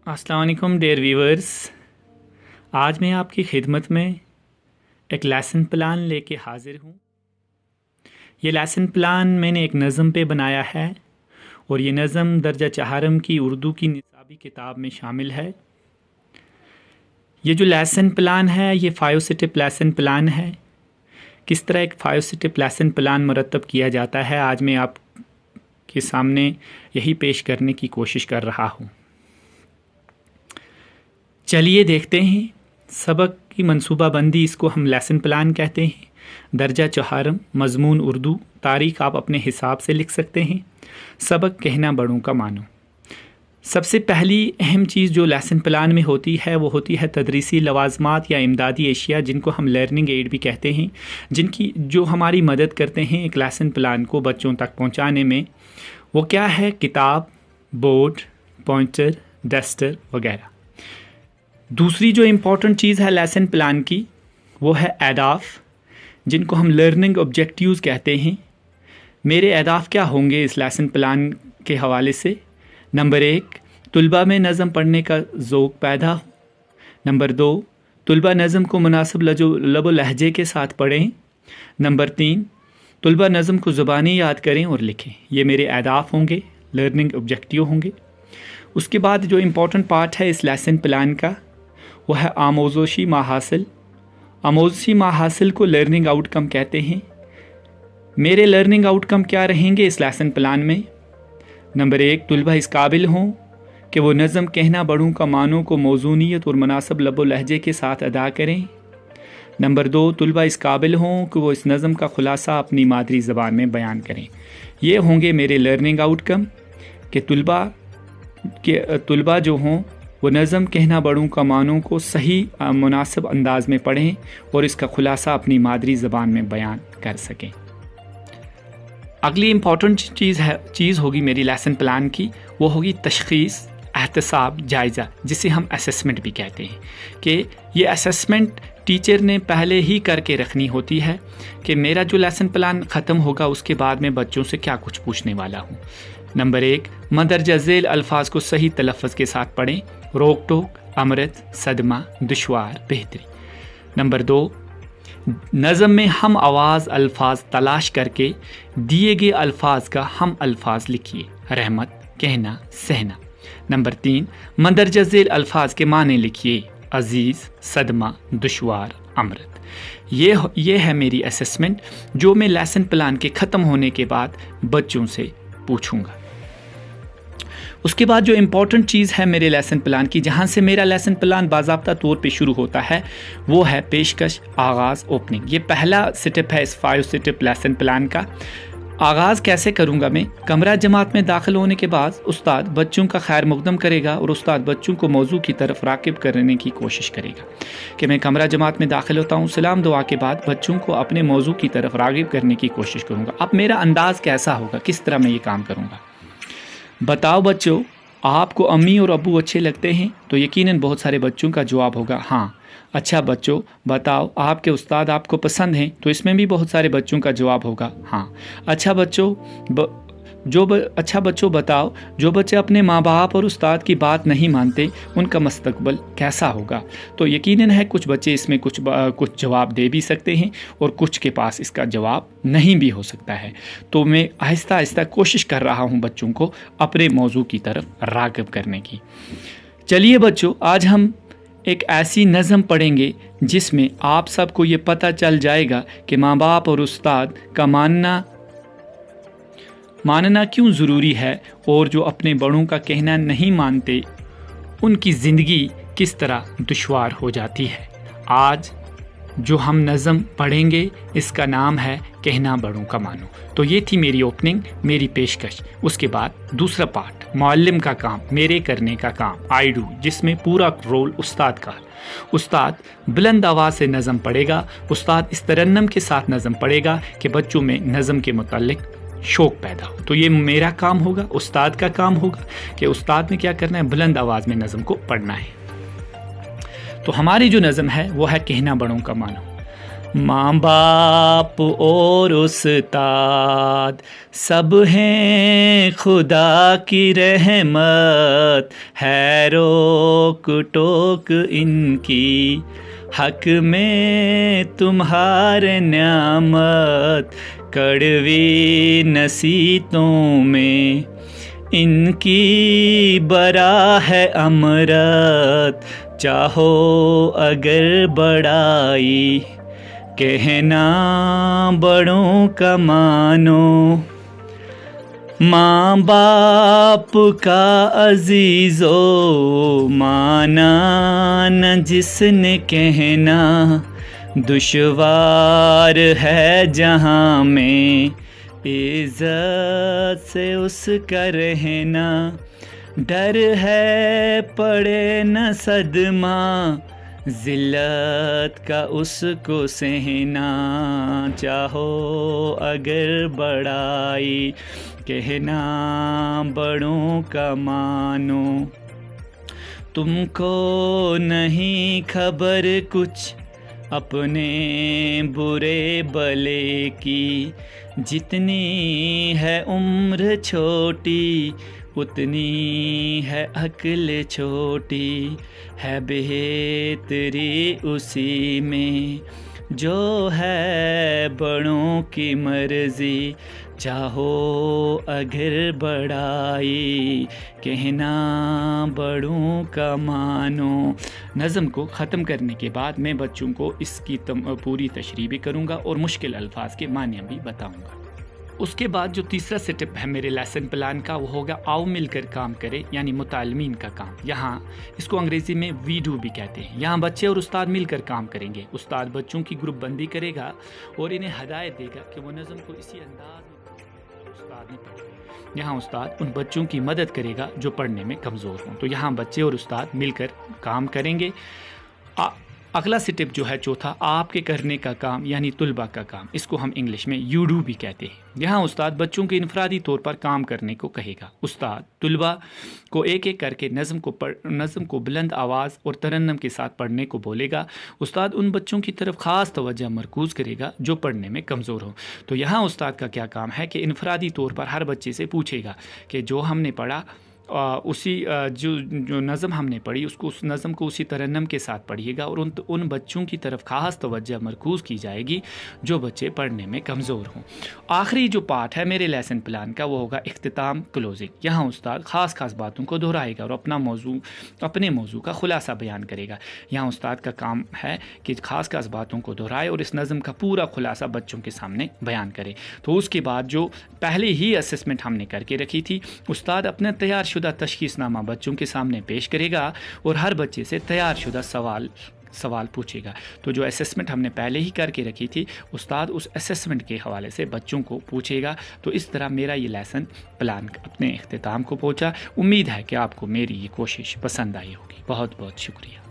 अस्सलाम वालेकुम dear viewers. आज मैं आपकी खिदमत में एक लेसन प्लान लेके हाज़िर हूँ। ये लेसन प्लान मैंने एक नज़म पे बनाया है और ये नज़म दर्जा चहारम की उर्दू की निसाबी किताब में शामिल है। ये जो लेसन प्लान है ये 5 स्टेप लेसन प्लान है। किस तरह एक 5 स्टेप लेसन प्लान मरतब किया जाता है आज मैं आपके सामने यही पेश करने की कोशिश कर रहा हूँ। चलिए देखते हैं। सबक की मंसूबाबंदी, इसको हम लेसन प्लान कहते हैं। दर्जा चहारम, मज़मून उर्दू, तारीख़ आप अपने हिसाब से लिख सकते हैं। सबक कहना बड़ों का मानो। सबसे पहली अहम चीज़ जो लेसन प्लान में होती है वो होती है तदरीसी लवाज़मात या इमदादी एशिया, जिनको हम लर्निंग एड भी कहते हैं, जो हमारी मदद करते हैं एक लेसन प्लान को बच्चों तक पहुँचाने में। वो क्या है? किताब, बोर्ड, पॉइंटर, डस्टर वगैरह। दूसरी जो इम्पॉर्टेंट चीज़ है लेसन प्लान की वो है अहदाफ़, जिनको हम लर्निंग ऑब्जेक्टिव्स कहते हैं। मेरे अहदाफ़ क्या होंगे इस लेसन प्लान के हवाले से? नंबर 1, तुलबा में नज़म पढ़ने का ज़ौक़ पैदा हो। नंबर 2, तुलबा नज़म को मुनासिब लब लहजे के साथ पढ़ें। नंबर 3, तुलबा नज़म को ज़ुबानी याद करें और लिखें। ये मेरे अहदाफ़ होंगे, लर्निंग ऑब्जेक्टिव होंगे। उसके बाद जो इम्पॉर्टेंट पार्ट है इस लेसन प्लान का वो है आमोज़शी माहासिल। आमोज़शी माहासिल को लर्निंग आउटकम कहते हैं। मेरे लर्निंग आउटकम क्या रहेंगे इस लेसन प्लान में? नंबर 1, तुलबा इस काबिल हों कि वो नज़म कहना बड़ों का मानों को मौज़ूनियत और मुनासिब लब लहजे के साथ अदा करें। नंबर 2, तुलबा इस काबिल हों कि वो इस नज़म का ख़ुलासा अपनी मादरी ज़बान में बयान करें। ये होंगे मेरे लर्निंग आउटकम कि तुलबा जो हों वो नज़म कहना बड़ों का मानों को सही मुनासिब अंदाज में पढ़ें और इसका ख़ुलासा अपनी मादरी ज़बान में बयान कर सकें। अगली इम्पॉर्टेंट चीज़ होगी मेरी लेसन प्लान की, वो होगी तशख़ीस, एहतसाब, जायज़ा, जिसे हम असेसमेंट भी कहते हैं। कि ये असेसमेंट टीचर ने पहले ही करके रखनी होती है कि मेरा जो लेसन प्लान ख़त्म होगा उसके बाद में बच्चों से क्या कुछ पूछने वाला हूँ। नंबर 1, मंदरजा ज़ेल अल्फाज को सही तलफ़्फ़ुज़ के साथ पढ़ें। रोक टोक, अमृत, सदमा, दुश्वार, बेहतरी। नंबर 2, नज़म में हम आवाज़ अल्फाज तलाश करके दिए गए अल्फाज का हम अल्फाज लिखिए। रहमत, कहना, सहना। नंबर 3, मंदरजा ज़ेल अल्फाज के माने लिखिए। अजीज़, सदमा, दुश्वार, अमृत। ये है मेरी असेसमेंट जो मैं लेसन प्लान के ख़त्म होने के बाद बच्चों से पूछूंगा। उसके बाद जो इम्पॉर्टेंट चीज़ है मेरे लेसन प्लान की, जहाँ से मेरा लेसन प्लान बाज़ाब्ता तौर पे शुरू होता है, वो है पेशकश, आगाज़, ओपनिंग। ये पहला स्टेप है इस 5 स्टेप लेसन प्लान का। आगाज़ कैसे करूँगा मैं? कमरा जमात में दाखिल होने के बाद उस्ताद बच्चों का खैर मकदम करेगा और उस्ताद बच्चों को मौजू की तरफ राग़िब करने की कोशिश करेगा कि मैं कमरा जमात में दाखिल होता हूँ। सलाम दुआ के बाद बच्चों को अपने मौजू की तरफ राग़िब करने की कोशिश करूँगा। अब मेरा अंदाज़ कैसा होगा, किस तरह मैं ये काम करूँगा? बताओ बच्चों, आपको अम्मी और अब्बू अच्छे लगते हैं? तो यकीनन बहुत सारे बच्चों का जवाब होगा हाँ। अच्छा बच्चों बताओ, आपके उस्ताद आपको पसंद हैं? तो इसमें भी बहुत सारे बच्चों का जवाब होगा हाँ। अच्छा बच्चों बताओ, जो बच्चे अपने माँ बाप और उस्ताद की बात नहीं मानते उनका मुस्तकबिल कैसा होगा? तो यकीनन है कुछ बच्चे इसमें कुछ जवाब दे भी सकते हैं और कुछ के पास इसका जवाब नहीं भी हो सकता है। तो मैं आहिस्ता आहिस्ता कोशिश कर रहा हूँ बच्चों को अपने मौजू की तरफ राग़िब करने की। चलिए बच्चों, आज हम एक ऐसी नज़म पढ़ेंगे जिसमें आप सबको ये पता चल जाएगा कि माँ बाप और उस्ताद का मानना क्यों ज़रूरी है और जो अपने बड़ों का कहना नहीं मानते उनकी ज़िंदगी किस तरह दुश्वार हो जाती है। आज जो हम नज़म पढ़ेंगे इसका नाम है कहना बड़ों का मानो। तो ये थी मेरी ओपनिंग, मेरी पेशकश। उसके बाद दूसरा पार्ट, मुअल्लिम का काम, मेरे करने का काम, आई डू, जिसमें पूरा रोल उस्ताद का। उस्ताद बुलंद आवाज़ से नज़म पढ़ेगा। उस्ताद इस तरन्नम के साथ नज़म पढ़ेगा कि बच्चों में नज़म के मुताल्लिक शौक़ पैदा हो। तो ये मेरा काम होगा, उस्ताद का काम होगा कि उस्ताद ने क्या करना है, बुलंद आवाज़ में नज़म को पढ़ना है। तो हमारी जो नज़म है वो है कहना बड़ों का मानो। ماں باپ اور استاد سب ہیں خدا کی رحمت، ہے روک ٹوک ان کی حق میں تمہارے نعمت، کڑوی نصیحتوں میں ان کی برا ہے امرت، چاہو اگر بڑائی کہنا بڑوں کا مانو، ماں باپ کا عزیزو مانا نہ جس نے کہنا، دشوار ہے جہاں میں عزت سے اس کا رہنا، ڈر ہے پڑے نہ صدمہ ذلت کا اس کو سہنا، چاہو اگر بڑائی کہنا بڑوں کا مانو، تم کو نہیں خبر کچھ اپنے برے بلے کی، جتنی ہے عمر چھوٹی اتنی ہے عقل چھوٹی، ہے بہتری اسی میں جو ہے بڑوں کی مرضی، چاہو اگر بڑائی کہنا بڑوں کا مانو۔ نظم کو ختم کرنے کے بعد میں بچوں کو اس کی پوری تشریح بھی کروں گا اور مشکل الفاظ کے معنی بھی بتاؤں گا۔ اس کے بعد جو تیسرا سٹیپ ہے میرے لیسن پلان کا وہ ہوگا آؤ مل کر کام کرے، یعنی متعلمین کا کام۔ یہاں اس کو انگریزی میں وی ڈو بھی کہتے ہیں۔ یہاں بچے اور استاد مل کر کام کریں گے۔ استاد بچوں کی گروپ بندی کرے گا اور انہیں ہدایت دے گا کہ وہ نظم کو اسی انداز میں استاد نے پڑھے۔ یہاں استاد ان بچوں کی مدد کرے گا جو پڑھنے میں کمزور ہوں۔ تو یہاں بچے اور استاد مل کر کام کریں گے۔ اگلا سٹیپ جو ہے چوتھا، آپ کے کرنے کا کام یعنی طلباء کا کام، اس کو ہم انگلش میں یو ڈو بھی کہتے ہیں۔ یہاں استاد بچوں کے انفرادی طور پر کام کرنے کو کہے گا۔ استاد طلباء کو ایک ایک کر کے نظم کو بلند آواز اور ترنم کے ساتھ پڑھنے کو بولے گا۔ استاد ان بچوں کی طرف خاص توجہ مرکوز کرے گا جو پڑھنے میں کمزور ہوں۔ تو یہاں استاد کا کیا کام ہے کہ انفرادی طور پر ہر بچے سے پوچھے گا کہ جو ہم نے پڑھا اسی جو نظم ہم نے پڑھی اس نظم کو اسی ترنم کے ساتھ پڑھیے گا، اور ان بچوں کی طرف خاص توجہ مرکوز کی جائے گی جو بچے پڑھنے میں کمزور ہوں۔ آخری جو پارٹ ہے میرے لیسن پلان کا وہ ہوگا اختتام، کلوزنگ۔ یہاں استاد خاص باتوں کو دہرائے گا اور اپنے موضوع کا خلاصہ بیان کرے گا۔ یہاں استاد کا کام ہے کہ خاص باتوں کو دہرائے اور اس نظم کا پورا خلاصہ بچوں کے سامنے بیان کرے۔ تو اس کے بعد جو پہلے ہی اسسمنٹ ہم نے کر کے رکھی تھی، استاد اپنے تیار شدہ تشخیص نامہ بچوں کے سامنے پیش کرے گا اور ہر بچے سے تیار شدہ سوال پوچھے گا۔ تو جو اسسمنٹ ہم نے پہلے ہی کر کے رکھی تھی، استاد اس اسسمنٹ کے حوالے سے بچوں کو پوچھے گا۔ تو اس طرح میرا یہ لیسن پلان اپنے اختتام کو پہنچا۔ امید ہے کہ آپ کو میری یہ کوشش پسند آئی ہوگی۔ بہت بہت شکریہ۔